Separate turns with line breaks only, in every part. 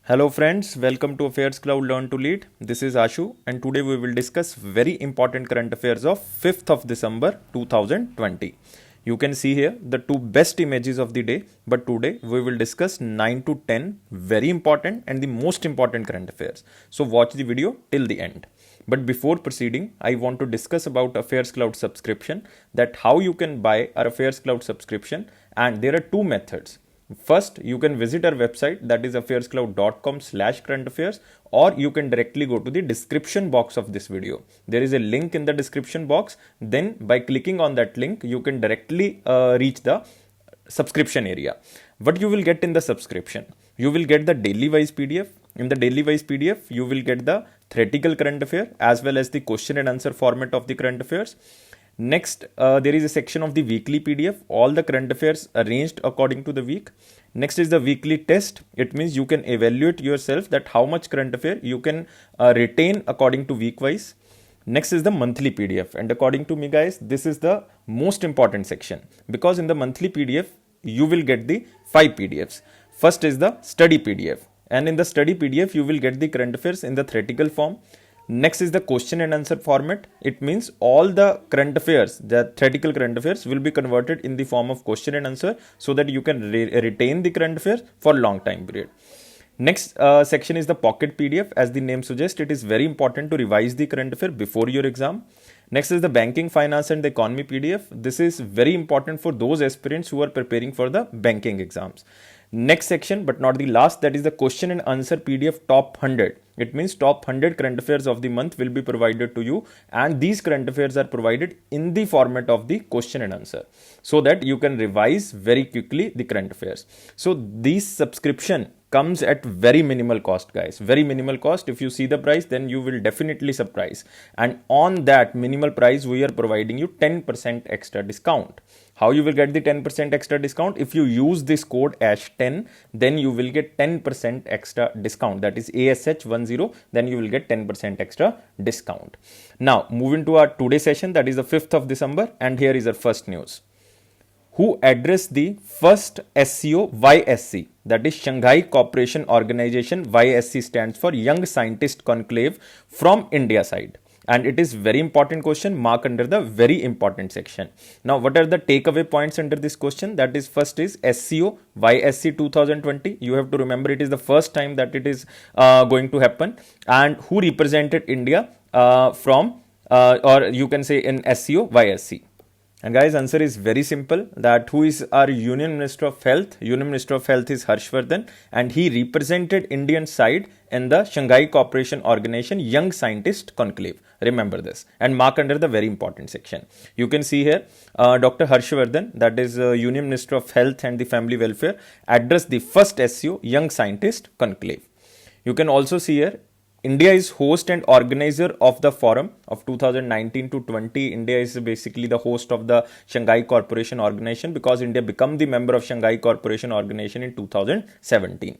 Hello friends, welcome to Affairs Cloud Learn to Lead. This is Ashu and today we will discuss very important current affairs of 5th of December 2020. You can see here the two best images of the day, but today we will discuss 9 to 10 very important and the most important current affairs. So watch the video till the end. But before proceeding, I want to discuss about Affairs Cloud subscription, that how you can buy our Affairs Cloud subscription, and there are two methods. First, you can visit our website, that is affairscloud.com/current affairs, or you can directly go to the description box of this video. There is a link in the description box. Then by clicking on that link, you can directly reach the subscription area. What you will get in the subscription? You will get the daily wise PDF. In the daily wise PDF, you will get the theoretical current affair as well as the question and answer format of the current affairs. Next, there is a section of the weekly PDF, all the current affairs arranged according to the week. Next is the weekly test. It means you can evaluate yourself that how much current affair you can retain according to week wise. Next is the monthly PDF, and according to me guys, this is the most important section, because in the monthly PDF you will get the 5 PDFs. First is the study PDF, and in the study PDF you will get the current affairs in the theoretical form. Next is the question and answer format. It means all the current affairs, the theoretical current affairs, will be converted in the form of question and answer so that you can retain the current affairs for long time period. Next section is the pocket PDF. As the name suggests, it is very important to revise the current affair before your exam. Next is the banking, finance and the economy PDF. This is very important for those aspirants who are preparing for the banking exams. Next section, but not the last, that is the question and answer PDF top 100. It means top 100 current affairs of the month will be provided to you, and these current affairs are provided in the format of the question and answer so that you can revise very quickly the current affairs. So this subscription comes at very minimal cost guys, very minimal cost. If you see the price, then you will definitely surprise, and on that minimal price we are providing you 10% extra discount. How you will get the 10% extra discount? If you use this code ASH10, then you will get 10% extra discount, that is ASH10, then you will get 10% extra discount. Now moving to our today session, that is the 5th of December, and here is our first news. Who addressed the first SCO YSC, that is Shanghai Cooperation Organization. YSC stands for Young Scientist Conclave from India side. And it is very important question, mark under the very important section. Now, what are the takeaway points under this question? That is, first is SCO YSC 2020. You have to remember it is the first time that it is going to happen. And who represented India or you can say in SCO YSC. And guys, answer is very simple, that who is our Union Minister of Health? Union Minister of Health is Harshvardhan, and he represented Indian side in the Shanghai Cooperation Organization Young Scientist Conclave. Remember this and mark under the very important section. You can see here Dr. Harshvardhan, that is Union Minister of Health and the Family Welfare, addressed the first SCO Young Scientist Conclave. You can also see here India is host and organizer of the forum of 2019 to 20. India is basically the host of the Shanghai Cooperation Organization because India became the member of Shanghai Cooperation Organization in 2017.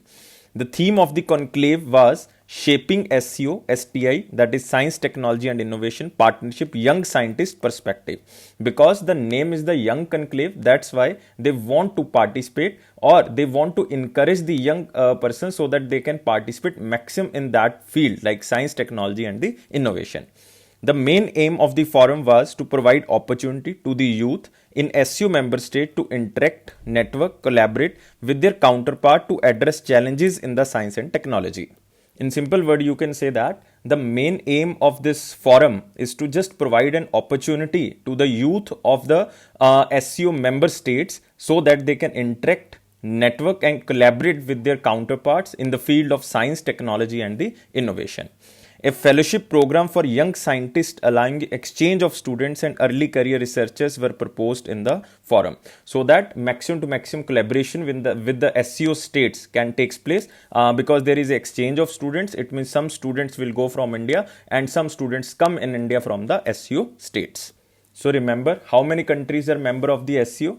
The theme of the conclave was Shaping SCO STI, that is Science, Technology and Innovation Partnership Young Scientist Perspective. Because the name is the Young Conclave, that's why they want to participate, or they want to encourage the young person so that they can participate maximum in that field like science, technology and the innovation. The main aim of the forum was to provide opportunity to the youth in SCO member state to interact, network, collaborate with their counterpart to address challenges in the science and technology. In simple word, you can say that the main aim of this forum is to just provide an opportunity to the youth of the SCO member states so that they can interact, network and collaborate with their counterparts in the field of science, technology and the innovation. A fellowship program for young scientists allowing exchange of students and early career researchers were proposed in the forum, so that maximum to maximum collaboration with the SCO states can take place because there is exchange of students. It means some students will go from India and some students come in India from the SCO states. So remember, how many countries are member of the SCO?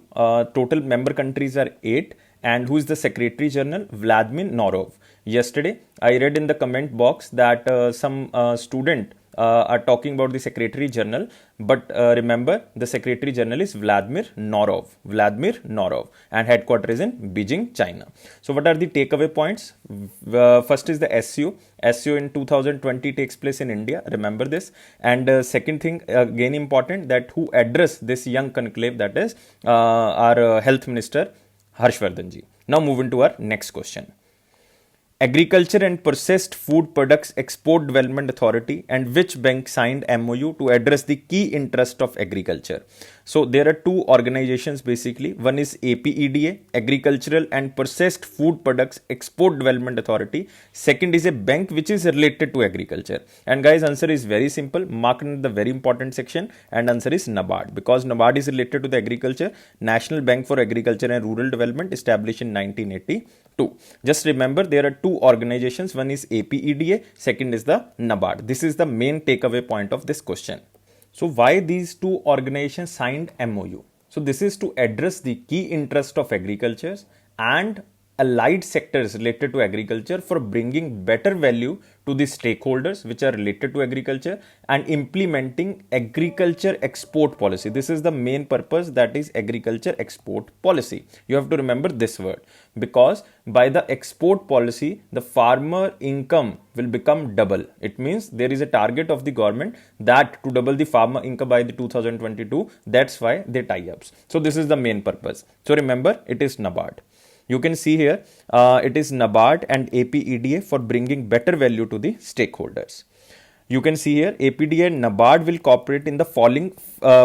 Total member countries are 8. And who is the Secretary General? Vladimir Norov. Yesterday, I read in the comment box that some student are talking about the Secretary General, but remember the Secretary General is Vladimir Norov, and headquarters is in Beijing, China. So what are the takeaway points? First is the SU. SU in 2020 takes place in India. Remember this. And second thing, again important, that who addressed this young conclave, that is our Health Minister Harshvardhan ji. Now moving to our next question. Agriculture and Processed Food Products Export Development Authority and which bank signed MOU to address the key interest of agriculture? So there are two organizations basically. One is APEDA, Agricultural and Processed Food Products Export Development Authority. Second is a bank which is related to agriculture. And guys, answer is very simple. Mark in the very important section, and answer is NABARD, because NABARD is related to the agriculture. National Bank for Agriculture and Rural Development, established in 1982. Just remember there are two organizations. One is APEDA, second is the NABARD. This is the main takeaway point of this question. So why these two organizations signed MOU? So this is to address the key interest of agriculture and allied sectors related to agriculture for bringing better value to the stakeholders which are related to agriculture and implementing agriculture export policy. This is the main purpose, that is agriculture export policy. You have to remember this word, because by the export policy the farmer income will become double. It means there is a target of the government that to double the farmer income by the 2022. That's why they tie ups. So this is the main purpose. So remember, it is NABARD. You can see here, it is NABARD and APEDA for bringing better value to the stakeholders. You can see here, APEDA and NABARD will cooperate in the following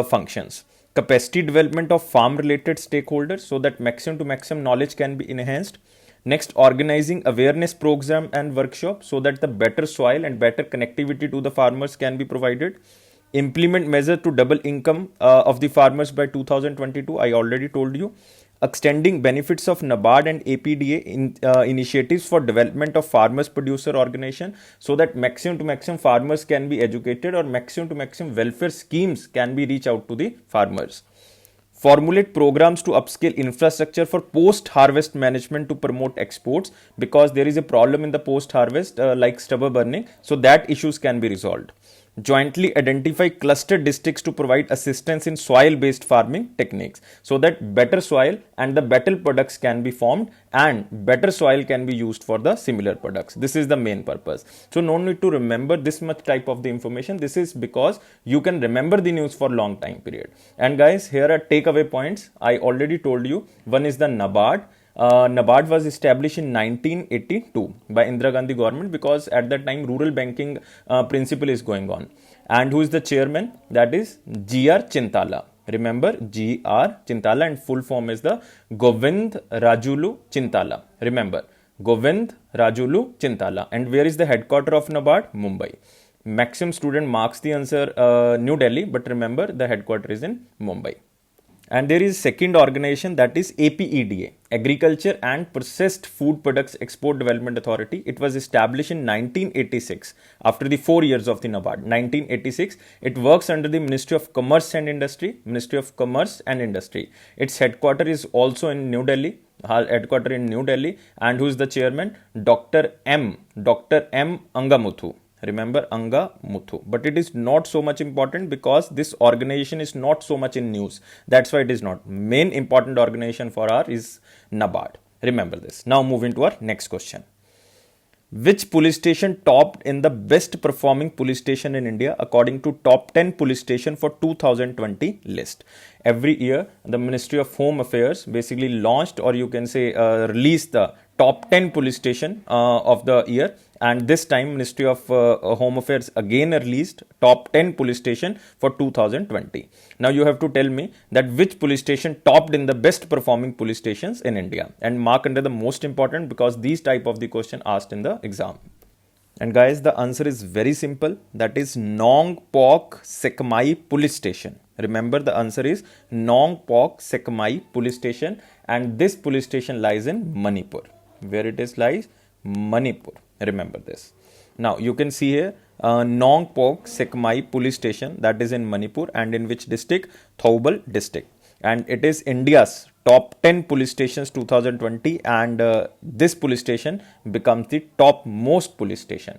functions. Capacity development of farm related stakeholders so that maximum to maximum knowledge can be enhanced. Next, organizing awareness program and workshop so that the better soil and better connectivity to the farmers can be provided. Implement measure to double income of the farmers by 2022. I already told you. Extending benefits of NABARD and APEDA initiatives for development of farmers producer organization so that maximum to maximum farmers can be educated, or maximum to maximum welfare schemes can be reach out to the farmers. Formulate programs to upscale infrastructure for post-harvest management to promote exports, because there is a problem in the post-harvest like stubble burning, so that issues can be resolved. Jointly identify cluster districts to provide assistance in soil-based farming techniques so that better soil and the better products can be formed and better soil can be used for the similar products. This is the main purpose. So no need to remember this much type of the information. This is because you can remember the news for long time period. And guys, here are takeaway points. I already told you. One is the NABARD. NABARD was established in 1982 by Indira Gandhi government, because at that time rural banking principle is going on. And who is the chairman? That is G.R. Chintala. Remember, G.R. Chintala, and full form is the Govind Rajulu Chintala. Remember, Govind Rajulu Chintala. And where is the headquarter of NABARD? Mumbai. Maximum student marks the answer New Delhi, but remember the headquarter is in Mumbai. And there is second organization, that is APEDA, Agriculture and Processed Food Products Export Development Authority. It was established in 1986 after the 4 years of the NABARD. 1986. It works under the Ministry of Commerce and Industry. Ministry of Commerce and Industry. Its headquarter is also in New Delhi. Headquarter in New Delhi. And who is the chairman? Dr. M. Angamuthu. Remember, Anga Muthu. But it is not so much important because this organization is not so much in news. That's why it is not. Main important organization for our is NABARD. Remember this. Now moving to our next question. Which police station topped in the best performing police station in India according to top 10 police station for 2020 list? Every year, the Ministry of Home Affairs basically launched, or you can say released, the top 10 police station of the year. And this time Ministry of Home Affairs again released top 10 police station for 2020. Now you have to tell me that which police station topped in the best performing police stations in India, and mark under the most important, because these type of the question asked in the exam. And guys, the answer is very simple. That is Nongpok Sekmai police station. Remember, the answer is Nongpok Sekmai police station, and this police station lies in Manipur. Where it is lies? Manipur. Remember this. Now you can see here Nongpok Sekmai police station, that is in Manipur, and in which district? Thoubal district. And it is India's top 10 police stations 2020, and this police station becomes the topmost police station.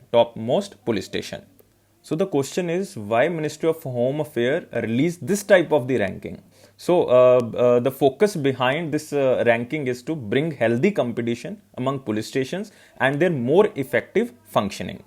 So the question is, why Ministry of Home Affairs released this type of the ranking? So the focus behind this ranking is to bring healthy competition among police stations and their more effective functioning.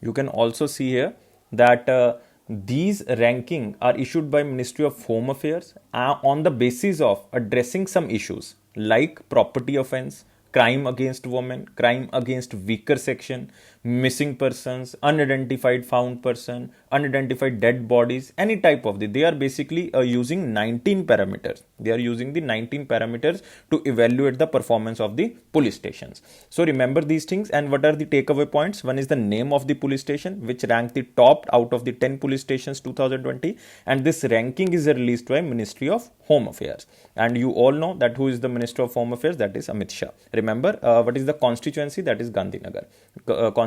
You can also see here that these ranking are issued by Ministry of Home Affairs on the basis of addressing some issues like property offense, crime against women, crime against weaker section, missing persons, unidentified found person, unidentified dead bodies, any type of they are basically using 19 parameters. They are using the 19 parameters to evaluate the performance of the police stations. So remember these things, and what are the takeaway points? One is the name of the police station, which ranked the top out of the 10 police stations 2020, and this ranking is released by Ministry of Home Affairs. And you all know that who is the Minister of Home Affairs? That is Amit Shah. Remember, what is the constituency? That is Gandhinagar.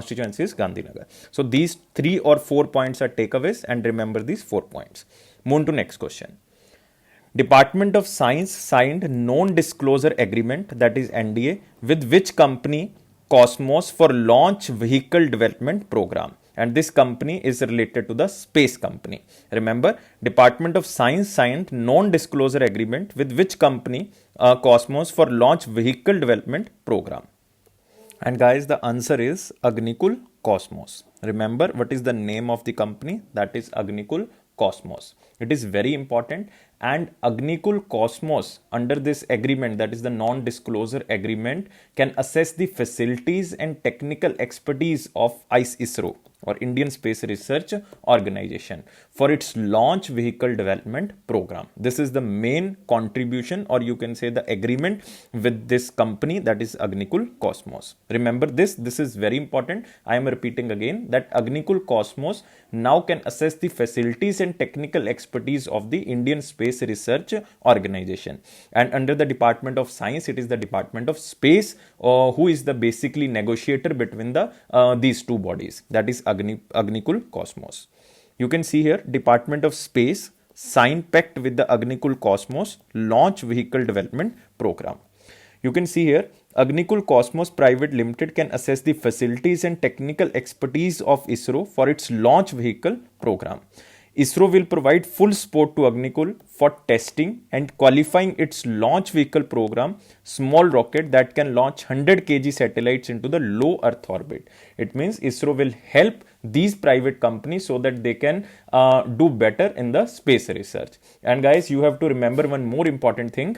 Constituency is Gandhinagar. So these 3 or 4 points are takeaways, and remember these 4 points. Move to next question. Department of Science signed non-disclosure agreement, that is NDA, with which company? Cosmos, for launch vehicle development program. And this company is related to the space company. Remember, Department of Science signed non-disclosure agreement with which company? Cosmos, for launch vehicle development program. And guys, the answer is Agnikul Cosmos. Remember, what is the name of the company? That is Agnikul Cosmos. It is very important. And Agnikul Cosmos, under this agreement, that is the non-disclosure agreement, can assess the facilities and technical expertise of ISRO, or Indian Space Research Organization, for its launch vehicle development program. This is the main contribution, or you can say the agreement with this company, that is Agnikul Cosmos. Remember this is very important. I am repeating again that Agnikul Cosmos now can assess the facilities and technical expertise of the Indian Space Research Organization. And under the Department of Science, it is the Department of Space who is the basically negotiator between the these two bodies, that is Agnikul Cosmos. You can see here, Department of Space signed pact with the Agnikul Cosmos launch vehicle development program. You can see here, Agnikul Cosmos Private Limited can assess the facilities and technical expertise of ISRO for its launch vehicle program. ISRO will provide full support to Agnikul for testing and qualifying its launch vehicle program, small rocket that can launch 100 kg satellites into the low Earth orbit. It means ISRO will help these private companies so that they can do better in the space research. And guys, you have to remember one more important thing.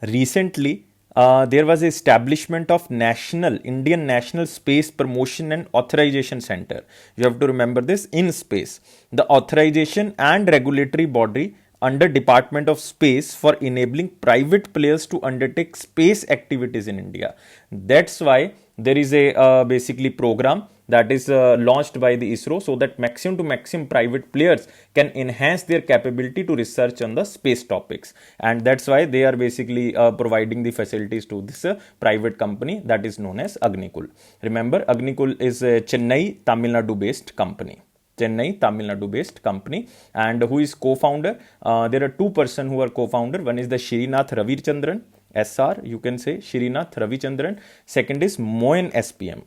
Recently, there was establishment of Indian National Space Promotion and Authorization Center. You have to remember this, in space. The authorization and regulatory body under Department of Space for enabling private players to undertake space activities in India. That's why there is a basically program that is launched by the ISRO, so that maximum to maximum private players can enhance their capability to research on the space topics. And that's why they are basically providing the facilities to this private company that is known as Agnikul. Remember, Agnikul is a Chennai, Tamil Nadu based company. Chennai, Tamil Nadu based company. And who is co-founder? There are two persons who are co-founder. One is the Srinath Ravichandran, SR, you can say Srinath Ravichandran. Second is Moen SPM.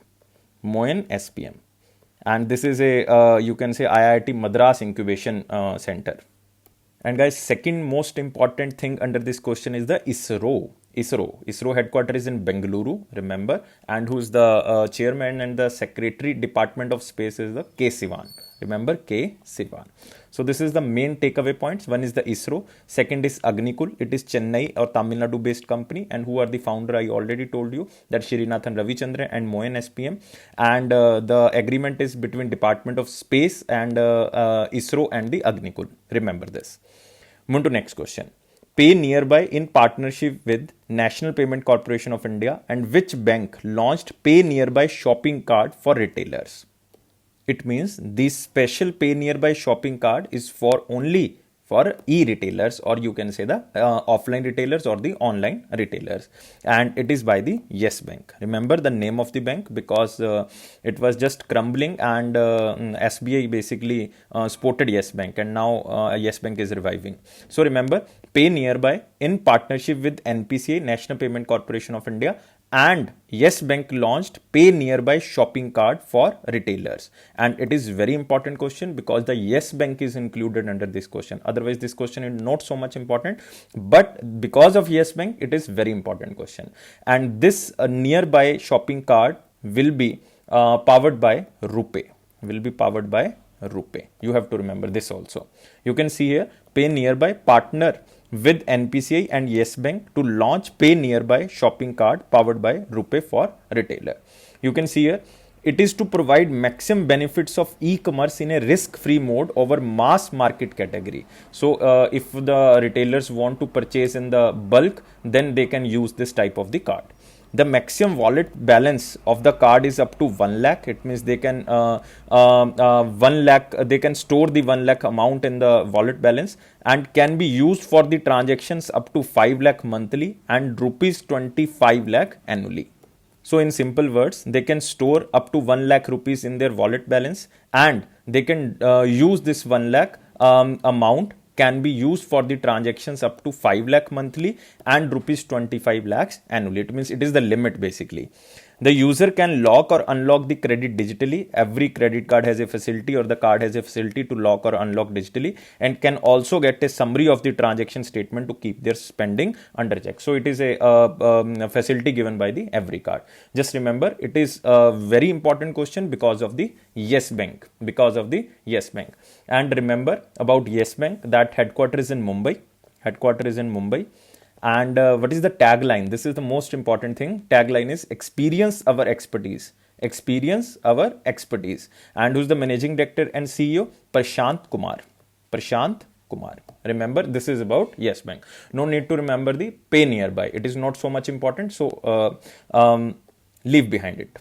Moen SPM. And this is a, you can say IIT Madras Incubation Center. And guys, second most important thing under this question is the ISRO. ISRO headquarters is in Bengaluru, remember, and who is the chairman and the secretary Department of Space is the K. Sivan. Remember, K. Sivan. So this is the main takeaway points. One is the ISRO, second is Agnikul. It is Chennai or Tamil Nadu based company, and who are the founder? I already told you that Srinathan Ravichandran and Moen SPM. And the agreement is between Department of Space and ISRO and the Agnikul. Remember this. Move to next question. Pay Nearby in partnership with National Payment Corporation of India and which bank launched Pay Nearby shopping card for retailers? It means this special Pay Nearby shopping card is for only for e-retailers, or you can say the offline retailers or the online retailers, and it is by the Yes Bank. Remember the name of the bank because it was just crumbling, and SBI basically supported Yes Bank, and now Yes Bank is reviving. So remember, Pay Nearby in partnership with NPCI, National Payment Corporation of India, and Yes Bank launched Pay Nearby shopping card for retailers. And it is very important question because the Yes Bank is included under this question. Otherwise, this question is not so much important, but because of Yes Bank, it is very important question. And this nearby shopping card will be powered by RuPay. Will be powered by RuPay. You have to remember this also. You can see here, Pay Nearby partner with NPCI and Yes Bank to launch Pay Nearby shopping card powered by RuPay for retailer. You can see here, it is to provide maximum benefits of e-commerce in a risk-free mode over mass market category. So if the retailers want to purchase in the bulk, then they can use this type of the card. The maximum wallet balance of the card is up to 1 lakh. It means they can 1 lakh, they can store the 1 lakh amount in the wallet balance and can be used for the transactions up to 5 lakh monthly and rupees 25 lakh annually. So in simple words, they can store up to 1 lakh rupees in their wallet balance and they can use this 1 lakh amount can be used for the transactions up to 5 lakh monthly and rupees 25 lakhs annually. It means it is the limit basically. The user can lock or unlock the credit digitally. Every credit card has a facility or the card has a facility to lock or unlock digitally and can also get a summary of the transaction statement to keep their spending under check. So it is a facility given by the every card. Just remember, it is a very important question because of the Yes Bank. Because of the Yes Bank. And remember about Yes Bank, that headquarters is in Mumbai. Headquarters is in Mumbai. And what is the tagline? This is the most important thing. Tagline is experience our expertise. Experience our expertise. And who's the managing director and CEO? Prashant Kumar. Prashant Kumar. Remember, this is about Yes Bank. No need to remember the Pay Nearby. It is not so much important. So leave behind it.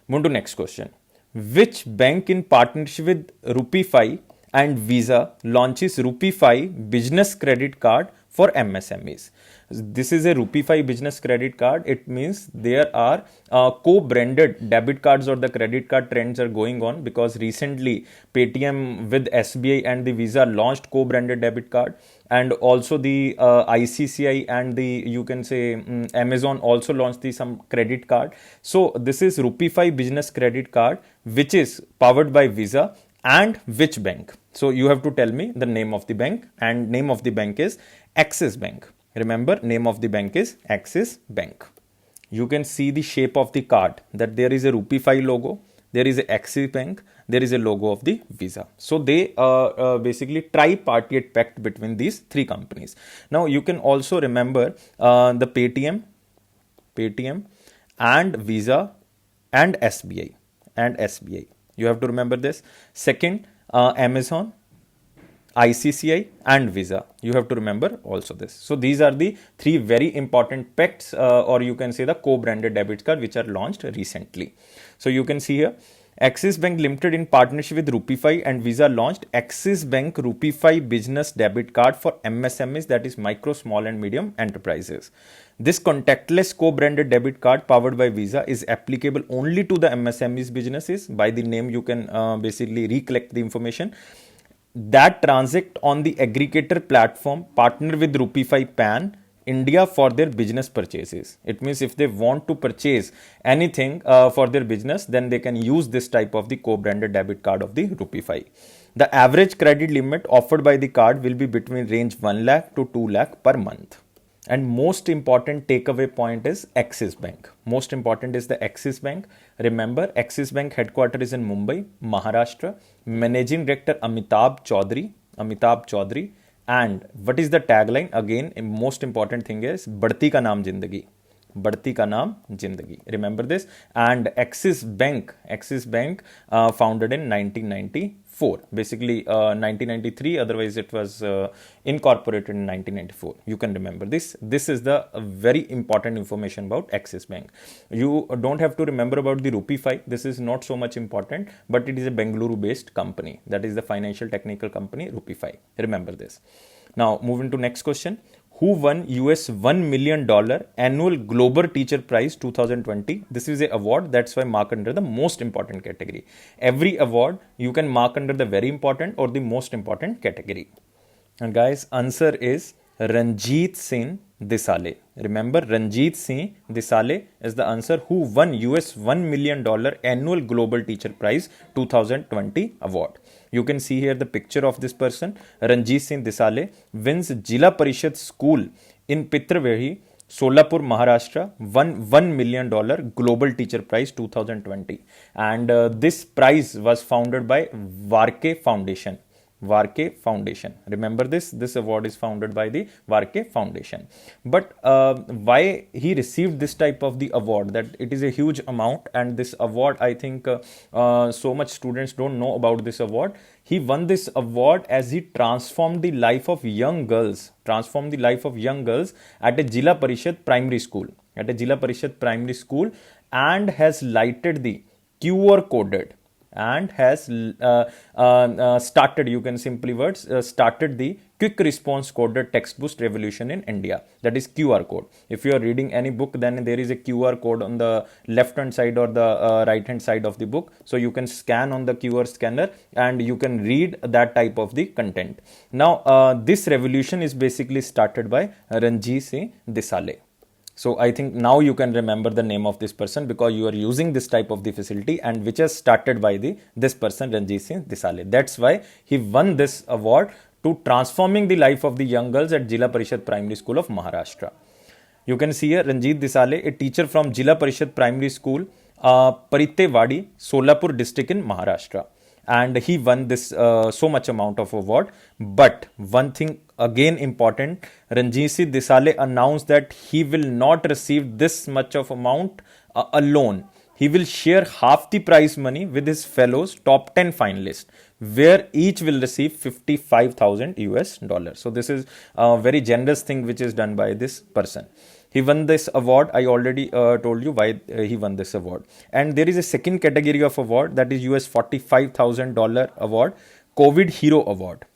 Move to next question. Which bank in partnership with RuPay and Visa launches RuPay business credit card for MSMEs? This is a RuPay business credit card. It means there are co-branded debit cards or the credit card trends are going on because recently Paytm with SBI and the Visa launched co-branded debit card, and also the ICCI and the, you can say, Amazon also launched the some credit card. So this is RuPay business credit card which is powered by Visa and which bank? So you have to tell me the name of the bank, and name of the bank is Axis Bank. Remember, name of the bank is Axis Bank. You can see the shape of the card that there is a RuPay logo, there is a Axis Bank, there is a logo of the Visa. So they basically tripartite pact between these three companies. Now you can also remember the Paytm and Visa and SBI You have to remember this. Second, Amazon, ICCI and Visa. You have to remember also this. So these are the three very important pacts or you can say the co-branded debit card which are launched recently. So you can see here, Axis Bank Limited in partnership with RuPay and Visa launched Axis Bank RuPay Business Debit Card for MSMEs, that is micro, small and medium enterprises. This contactless co-branded debit card powered by Visa is applicable only to the MSMEs businesses. By the name you can basically recollect the information that transact on the aggregator platform partner with RuPay Pan India for their business purchases. It means if they want to purchase anything for their business, then they can use this type of the co-branded debit card of the RuPay. The average credit limit offered by the card will be between range 1 lakh to 2 lakh per month. And most important takeaway point is Axis Bank. Most important is the Axis Bank. Remember, Axis Bank headquarters is in Mumbai, Maharashtra. Managing Director Amitabh Chaudhary. And what is the tagline? Again, most important thing is Badhti ka naam Zindagi. Badhti ka naam Zindagi. Remember this. And Axis Bank founded in 1994. Basically 1993, otherwise it was incorporated in 1994. You can remember this. This is the very important information about Axis Bank. You don't have to remember about the RuPay. This is not so much important, but it is a Bengaluru based company. That is the financial technical company RuPay. Remember this. Now moving to next question. Who won US $1 million annual Global Teacher Prize 2020? This is an award, that's why mark under the most important category. Every award you can mark under the very important or the most important category. And guys, answer is Ranjit Singh Desale. Remember, Ranjit Singh Desale is the answer, who won US $1 million annual Global Teacher Prize 2020 award. You can see here the picture of this person. Ranjit Singh Desale wins Jila Parishad School in Pitravehi, Solapur, Maharashtra, won $1 million Global Teacher Prize 2020. And this prize was founded by Varke Foundation. Varke Foundation. Remember this? This award is founded by the Varke Foundation. But why he received this type of the award? That it is a huge amount, and this award, I think, so much students don't know about this award. He won this award as he transformed the life of young girls. Transformed the life of young girls at a Jila Parishad Primary School. At a Jila Parishad Primary School, and has lighted the QR coded and has started, you can simply words, started the quick response coded text boost revolution in India. That is QR code. If you are reading any book, then there is a QR code on the left hand side or the right hand side of the book. So you can scan on the QR scanner and you can read that type of the content. Now this revolution is basically started by Ranjit Singh Desale. So I think now you can remember the name of this person, because you are using this type of the facility, and which is started by this person, Ranjit Singh Desale. That's why he won this award to transforming the life of the young girls at Jila Parishad Primary School of Maharashtra. You can see here Ranjit Desale, a teacher from Jila Parishad Primary School, Paritewadi, Solapur district in Maharashtra. And he won this so much amount of award. But one thing again important, Ranjit Singh Desale announced that he will not receive this much of amount alone. He will share half the prize money with his fellows top 10 finalists, where each will receive 55,000 US dollars. So this is a very generous thing which is done by this person. He won this award. I already told you why he won this award. And there is a second category of award, that is US $45,000 award, COVID Hero Award.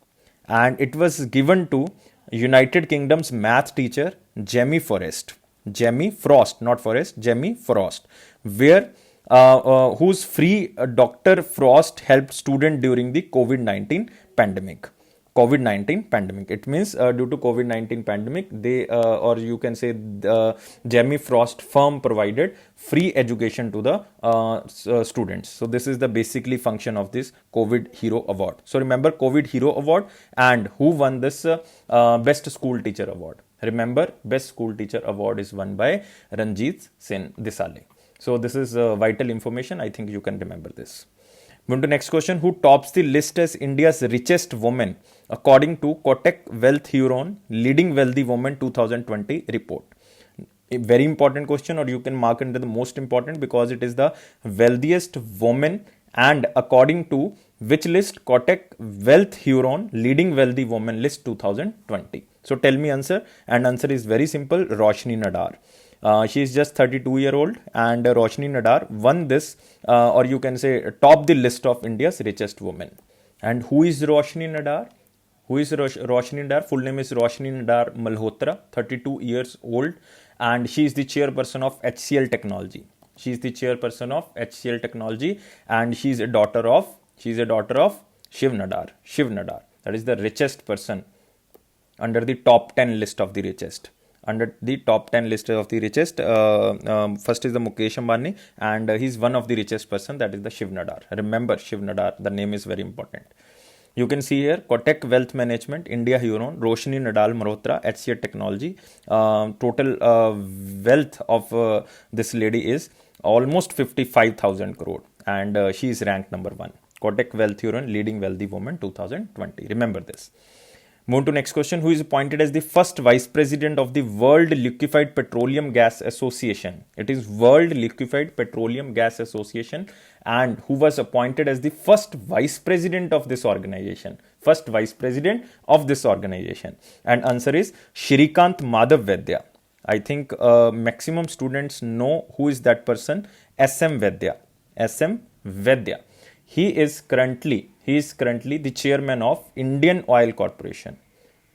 And it was given to United Kingdom's math teacher, Jamie Forrest. Jamie Frost, not Forrest, Jamie Frost, where whose free Dr. Frost helped student during the COVID-19 pandemic. COVID-19 pandemic. It means due to COVID-19 pandemic, they or you can say Jamie Frost firm provided free education to the students. So this is the basically function of this COVID Hero Award. So remember COVID Hero Award, and who won this Best School Teacher Award? Remember, Best School Teacher Award is won by Ranjit Singh Desale. So this is vital information. I think you can remember this. Moving to next question. Who tops the list as India's richest woman according to Kotak Wealth Huron Leading Wealthy Woman 2020 report? A very important question, or you can mark under the most important, because it is the wealthiest woman, and according to which list? Kotak Wealth Huron Leading Wealthy Woman list 2020. So tell me answer, and answer is very simple, Roshni Nadar. She is just 32-year-old, and Roshni Nadar won this, or you can say top the list of India's richest women. And who is Roshni Nadar? Who is Roshni Nadar? Full name is Roshni Nadar Malhotra, 32 years old, and she is the chairperson of HCL Technology. She is the chairperson of HCL Technology, and she is a daughter of Shiv Nadar. Shiv Nadar, that is the richest person under the top 10 list of the richest. Under the top 10 list of the richest, first is the Mukesh Ambani, and he's one of the richest person, that is the Shiv Nadar. Remember Shiv Nadar, the name is very important. You can see here Kotak Wealth Management, India Huron, Roshni Nadal Malhotra, HCL Technology. Total wealth of this lady is almost 55,000 crore, and she is ranked number 1. Kotak Wealth Huron Leading Wealthy Woman 2020. Remember this. Move to next question. Who is appointed as the first vice president of the World Liquefied Petroleum Gas Association? It is World Liquefied Petroleum Gas Association, and who was appointed as the first vice president of this organization? First vice president of this organization. And answer is Shrikant Madhav Vaidya. I think maximum students know who is that person. SM Vaidya. SM Vaidya. He is currently the chairman of Indian Oil Corporation.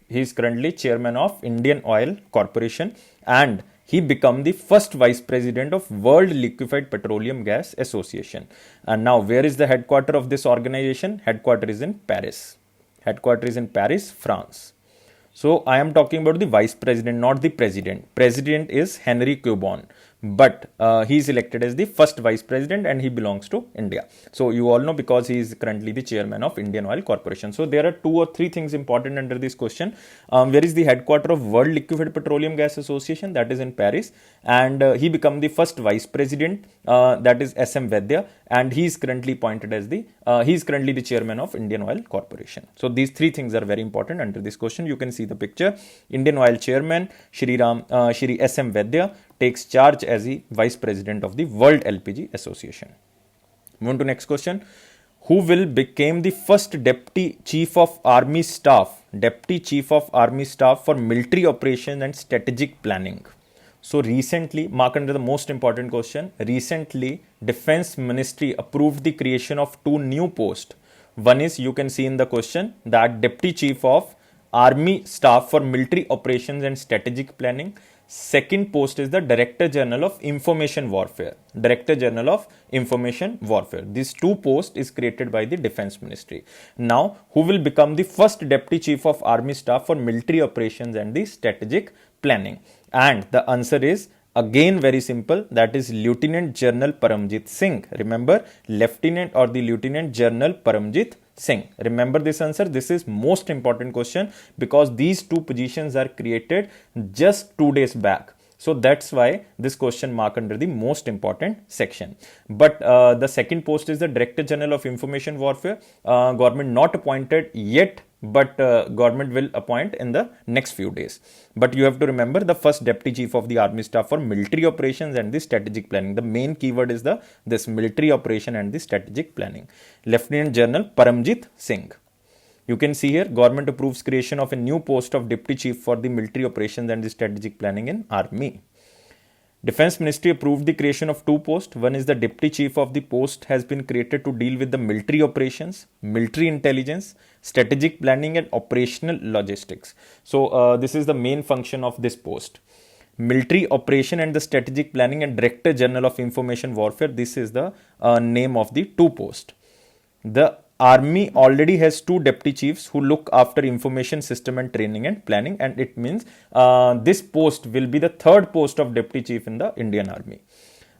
He is currently chairman of Indian Oil Corporation, and he became the first vice president of World Liquefied Petroleum Gas Association. And now, where is the headquarters of this organization? Headquarters is in Paris. Headquarters is in Paris, France. So I am talking about the vice president, not the president. President is Henry Cuban, but he is elected as the first vice president and he belongs to India. So you all know because he is currently the chairman of Indian Oil Corporation. So there are 2 or 3 things important under this question. Where is the headquarter of World Liquefied Petroleum Gas Association? That is in Paris, and he became the first vice president. That is SM Vaidya, and he is currently appointed as the chairman of Indian Oil Corporation. So these 3 things are very important under this question. You can see the picture. Indian Oil chairman Shri SM Vaidya takes charge as the vice president of the World LPG Association. Move on to next question. Who will become the first deputy chief of army staff for military operations and strategic planning? So recently, mark under the most important question, recently Defense Ministry approved the creation of 2 new posts. One is, you can see in the question, that Deputy Chief of Army Staff for Military Operations and Strategic Planning. Second post is the Director General of Information Warfare. These 2 posts is created by the Defense Ministry. Now, who will become the first Deputy Chief of Army Staff for Military Operations and the Strategic Planning? And the answer is again very simple, that is Lieutenant General Paramjit Singh. Remember, Lieutenant or the Lieutenant General Paramjit Singh. Remember this answer. This is most important question because these 2 positions are created just 2 days back. So that's why this question mark under the most important section. But the second post is the Director General of Information Warfare. Government not appointed yet, but government will appoint in the next few days. But you have to remember the first Deputy Chief of the Army Staff for Military Operations and the Strategic Planning. The main keyword is this military operation and the strategic planning. Lieutenant General Paramjit Singh. You can see here, government approves creation of a new post of Deputy Chief for the Military Operations and the Strategic Planning in Army. Defense Ministry approved the creation of 2 posts. One is the Deputy Chief of the post has been created to deal with the military operations, military intelligence, strategic planning and operational logistics. So this is the main function of this post. Military operation and the strategic planning and Director General of Information Warfare. This is the name of the 2 posts. The Army already has 2 deputy chiefs who look after information system and training and planning, and it means this post will be the 3rd post of deputy chief in the Indian Army.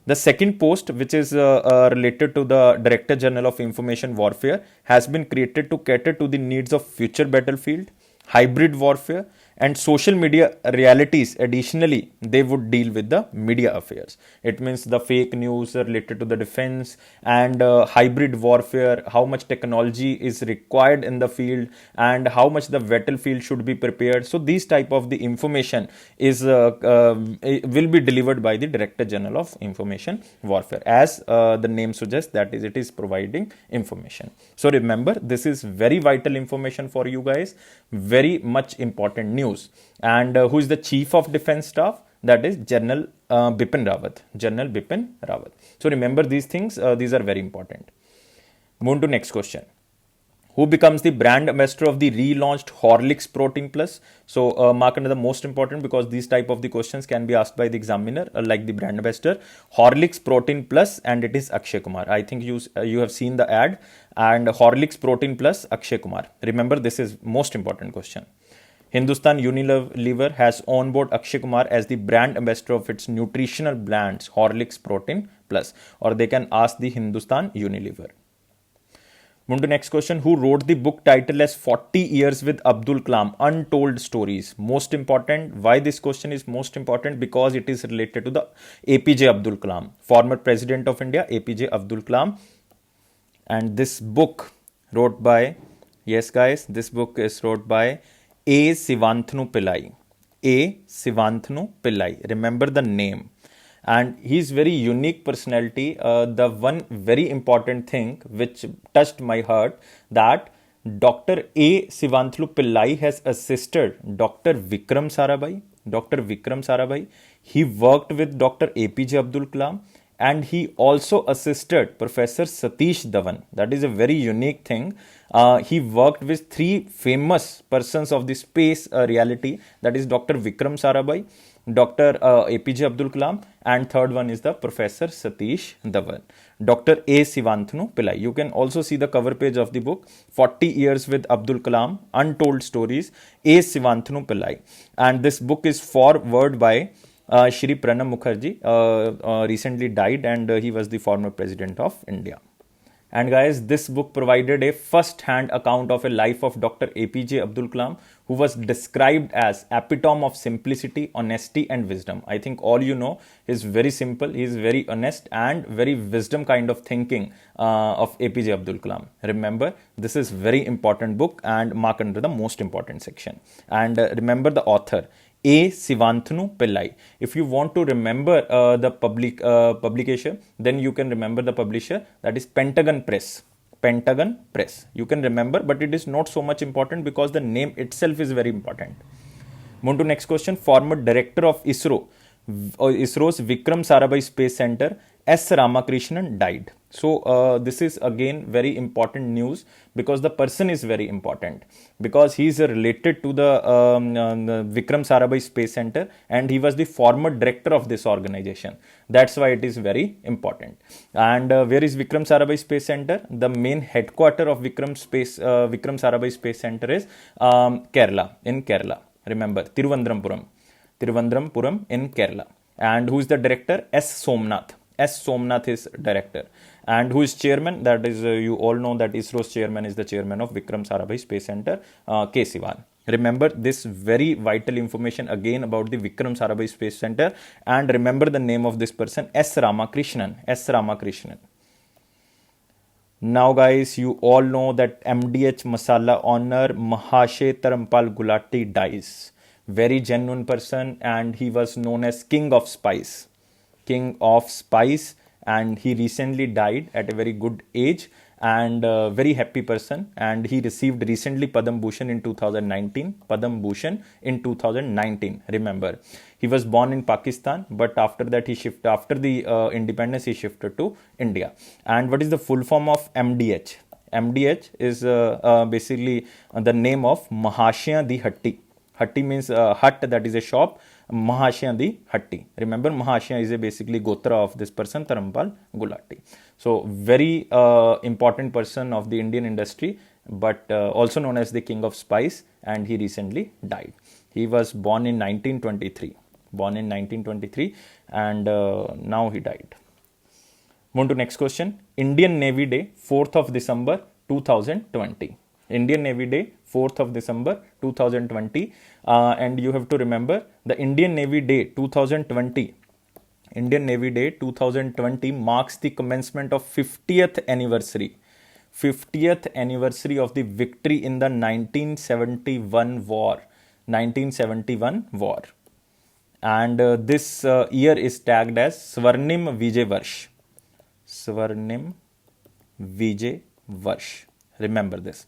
The second post, which is related to the Director General of Information Warfare, has been created to cater to the needs of future battlefield, hybrid warfare and social media realities. Additionally, they would deal with the media affairs. It means the fake news related to the defense and hybrid warfare, how much technology is required in the field and how much the battlefield should be prepared. So these type of the information is will be delivered by the Director General of Information Warfare. As the name suggests, that is, it is providing information. So remember, this is very vital information for you guys, very much important news. And who is the Chief of Defense Staff? That is General Bipin Rawat. So remember these things, these are very important. Move to next question. Who becomes the brand ambassador of the relaunched Horlicks Protein Plus? So mark under the most important because these type of the questions can be asked by the examiner, like the brand ambassador. Horlicks Protein Plus, and it is Akshay Kumar. I think you have seen the ad, and Horlicks Protein Plus, Akshay Kumar. Remember, this is most important question. Hindustan Unilever has on board Akshay Kumar as the brand ambassador of its nutritional brands Horlicks Protein Plus, or they can ask the Hindustan Unilever. Move to next question. Who wrote the book title as 40 Years with Abdul Kalam, Untold Stories? Most important. Why this question is most important? Because it is related to the APJ Abdul Kalam, former President of India, APJ Abdul Kalam. And this book wrote by, yes guys, this book is wrote by A. Sivanthanu Pillai. A. Sivanthanu Pillai. Remember the name. And he's very unique personality. The one very important thing which touched my heart, that Dr. A. Sivanthanu Pillai has assisted Dr. Vikram Sarabhai. He worked with Dr. APJ Abdul Kalam, and he also assisted Professor Satish Dhawan. That is a very unique thing. He worked with 3 famous persons of the space reality. That is Dr. Vikram Sarabhai, Dr. APJ Abdul Kalam, and third one is the Professor Satish Dhawan. Dr. A. Sivanthanu Pillai. You can also see the cover page of the book, 40 Years with Abdul Kalam, Untold Stories, A. Sivanthanu Pillai. And this book is foreword by Shri Pranab Mukherjee, recently died, and he was the former president of India. And guys, this book provided a first-hand account of a life of Dr. APJ Abdul Kalam, who was described as epitome of simplicity, honesty and wisdom. I think all you know, is very simple, he is very honest and very wisdom kind of thinking of APJ Abdul Kalam. Remember, this is very important book and mark under the most important section. And remember the author, A. Sivanthanu Pillai. If you want to remember the publication, then you can remember the publisher, that is Pentagon Press. Pentagon Press. You can remember, but it is not so much important because the name itself is very important. Move to next question. Former director of ISRO's Vikram Sarabhai Space Center, S. Ramakrishnan, died. So this is again very important news because the person is very important, because he is related to the Vikram Sarabhai Space Center and he was the former director of this organization. That's why it is very important. And where is Vikram Sarabhai Space Center? The main headquarter of Vikram Sarabhai Space Center is Kerala, in Kerala. Remember, Thiruvananthapuram in Kerala. And who is the director? S. Somnath. S. Somnath is director. And who is chairman? That is, you all know that ISRO's chairman is the chairman of Vikram Sarabhai Space Center, K. Sivan. Remember this very vital information again about the Vikram Sarabhai Space Center, and remember the name of this person, S. Ramakrishnan. S. Ramakrishnan. Now guys, you all know that MDH Masala owner Mahashay Dharampal Gulati dies. Very genuine person, and he was known as King of Spice. King of Spice, and he recently died at a very good age, and very happy person, and he received recently Padam Bhushan in 2019. Padam Bhushan in 2019. Remember, he was born in Pakistan, but after that after the independence he shifted to India. And what is the full form of MDH? MDH is basically the name of Mahashya the Hatti. Hatti means hut, that is a shop. Mahashya the Hatti. Remember, Mahashya is a basically Gotra of this person, Dharampal Gulati. So, very important person of the Indian industry, but also known as the King of Spice, and he recently died. He was born in 1923. Born in 1923, and now he died. Move to next question. Indian Navy Day, 4th of December 2020. Indian Navy Day, 4th of December 2020. And you have to remember the Indian Navy Day 2020. Indian Navy Day 2020 marks the commencement of 50th anniversary. 50th anniversary of the victory in the 1971 war. 1971 war. And this year is tagged as Swarnim Vijay Varsh. Swarnim Vijay Varsh. Remember this.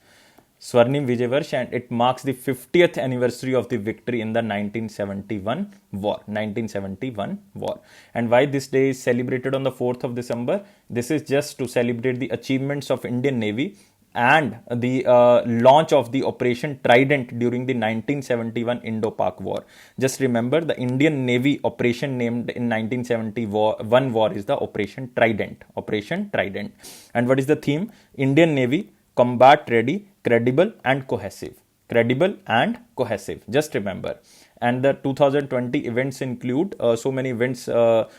Swarnim Vijay Varsh, and it marks the 50th anniversary of the victory in the 1971 war. 1971 war. And why this day is celebrated on the 4th of December? This is just to celebrate the achievements of Indian Navy and the launch of the Operation Trident during the 1971 Indo-Pak War. Just remember, the Indian Navy operation named in 1971 war is the Operation Trident. Operation Trident. And what is the theme? Indian Navy, combat ready, credible and cohesive. Credible and cohesive. Just remember. And the 2020 events include so many events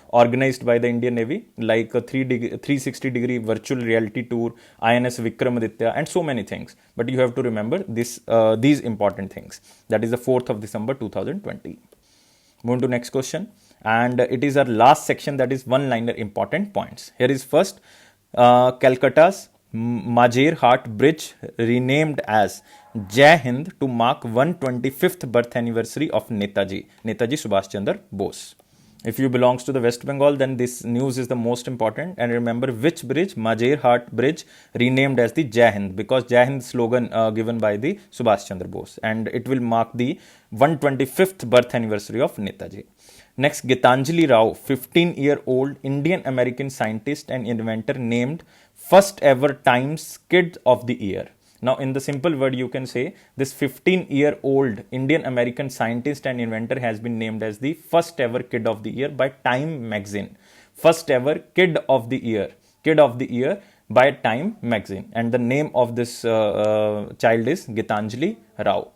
organized by the Indian Navy, like a 360-degree virtual reality tour, INS Vikramaditya, and so many things. But you have to remember this, these important things. That is the 4th of December 2020. Move to next question. And it is our last section, that is one-liner important points. Here is first, Calcutta's Majer Hat Bridge renamed as Jai Hind to mark 125th birth anniversary of Netaji Subhash Chandra Bose. If you belongs to the West Bengal, then this news is the most important. And remember which bridge? Majer Hat Bridge renamed as the Jai Hind, because Jai Hind slogan given by the Subhash Chandra Bose, and it will mark the 125th birth anniversary of Netaji. Next, Gitanjali Rao, 15-year-old Indian-American scientist and inventor, named first ever Times Kid of the Year. Now, in the simple word, you can say this 15-year-old Indian-American scientist and inventor has been named as the first ever Kid of the Year by Time magazine. First ever Kid of the Year. Kid of the Year by Time magazine, and the name of this child is Gitanjali Rao.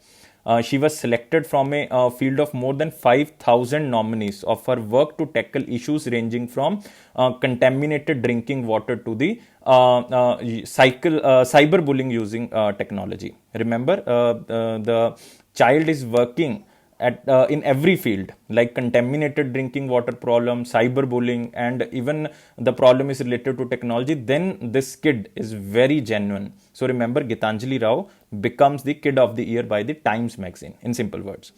She was selected from a field of more than 5,000 nominees of her work to tackle issues ranging from contaminated drinking water to the cyberbullying using technology. Remember, the child is working at in every field, like contaminated drinking water problem, cyberbullying, and even the problem is related to technology. Then this kid is very genuine. So remember, Gitanjali Rao becomes the Kid of the Year by the Times magazine, in simple words.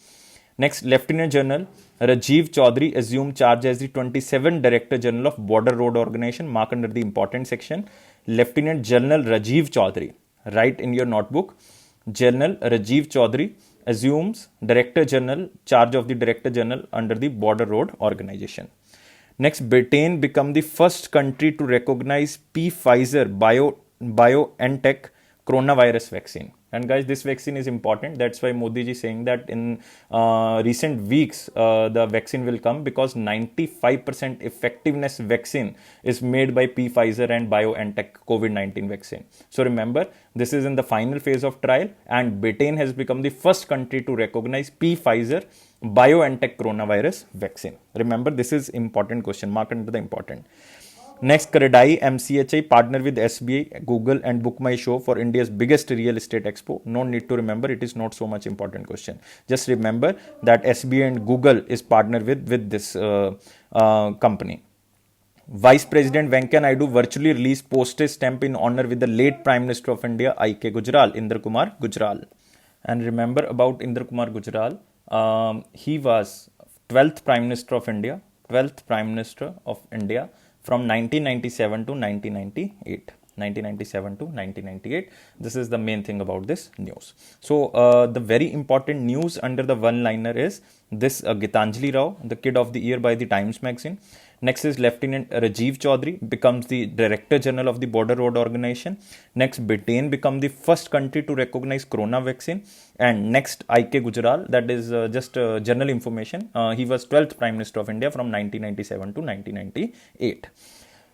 Next, Lieutenant General Rajiv Chaudhary assumed charge as the 27th Director General of Border Road Organization. Mark under the important section. Lieutenant General Rajiv Chaudhary. Write in your notebook. General Rajiv Chaudhary assumes Director General, charge of the Director General under the Border Road Organization. Next, Britain become the first country to recognize Pfizer BioNTech coronavirus vaccine. And guys, this vaccine is important. That's why Modi ji is saying that in recent weeks, the vaccine will come, because 95% effectiveness vaccine is made by Pfizer and BioNTech COVID-19 vaccine. So remember, this is in the final phase of trial, and Britain has become the first country to recognize Pfizer BioNTech coronavirus vaccine. Remember, this is important question. Mark under the important. Next, Karadai MCHI partner with SBI, Google and Book My Show for India's biggest real estate expo. No need to remember, it is not so much important question. Just remember that SBI and Google is partner with this company. Vice President Venkaiah Naidu virtually released postage stamp in honor with the late Prime Minister of India, I.K. Gujral, Indra Kumar Gujral. And remember about Indra Kumar Gujral, he was 12th Prime Minister of India, from 1997 to 1998. 1997 to 1998. This is the main thing about this news. So the very important news under the one-liner is this Gitanjali Rao, the Kid of the Year by the Times magazine. Next is Lieutenant Rajiv Chaudhary becomes the Director General of the Border Road Organization. Next, Britain become the first country to recognize corona vaccine. And next, I.K. Gujral, that is just general information. He was 12th Prime Minister of India from 1997 to 1998.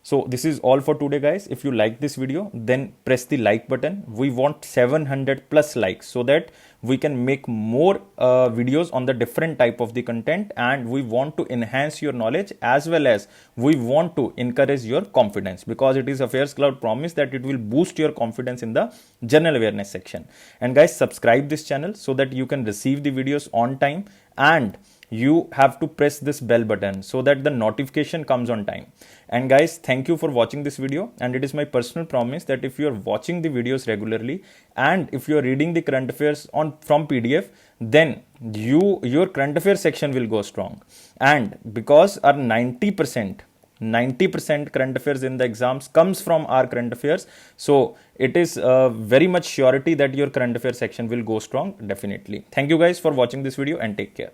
So this is all for today, guys. If you like this video, then press the like button. We want 700 plus likes so that we can make more videos on the different type of the content, and we want to enhance your knowledge as well as we want to encourage your confidence, because it is Affairs Cloud promise that it will boost your confidence in the general awareness section. And guys, subscribe this channel so that you can receive the videos on time, and you have to press this bell button so that the notification comes on time. And guys, thank you for watching this video, and it is my personal promise that if you are watching the videos regularly and if you are reading the current affairs from PDF, then your current affairs section will go strong. And because our 90% current affairs in the exams comes from our current affairs, so it is very much surety that your current affairs section will go strong, definitely. Thank you guys for watching this video, and take care.